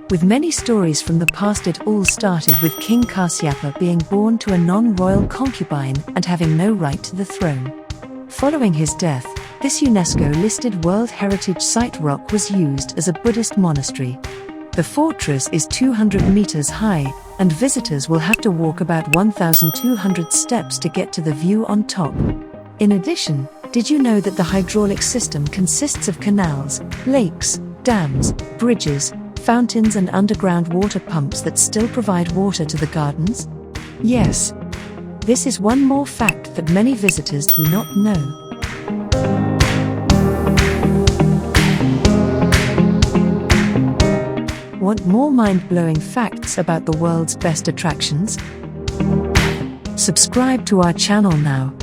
With many stories from the past, it all started with King Kasyapa being born to a non-royal concubine and having no right to the throne. Following his death, this UNESCO-listed World Heritage Site rock was used as a Buddhist monastery. The fortress is 200 meters high, and visitors will have to walk about 1,200 steps to get to the view on top. In addition, did you know that the hydraulic system consists of canals, lakes, dams, bridges, fountains and underground water pumps that still provide water to the gardens? Yes. This is one more fact that many visitors do not know. Want more mind-blowing facts about the world's best attractions? Subscribe to our channel now.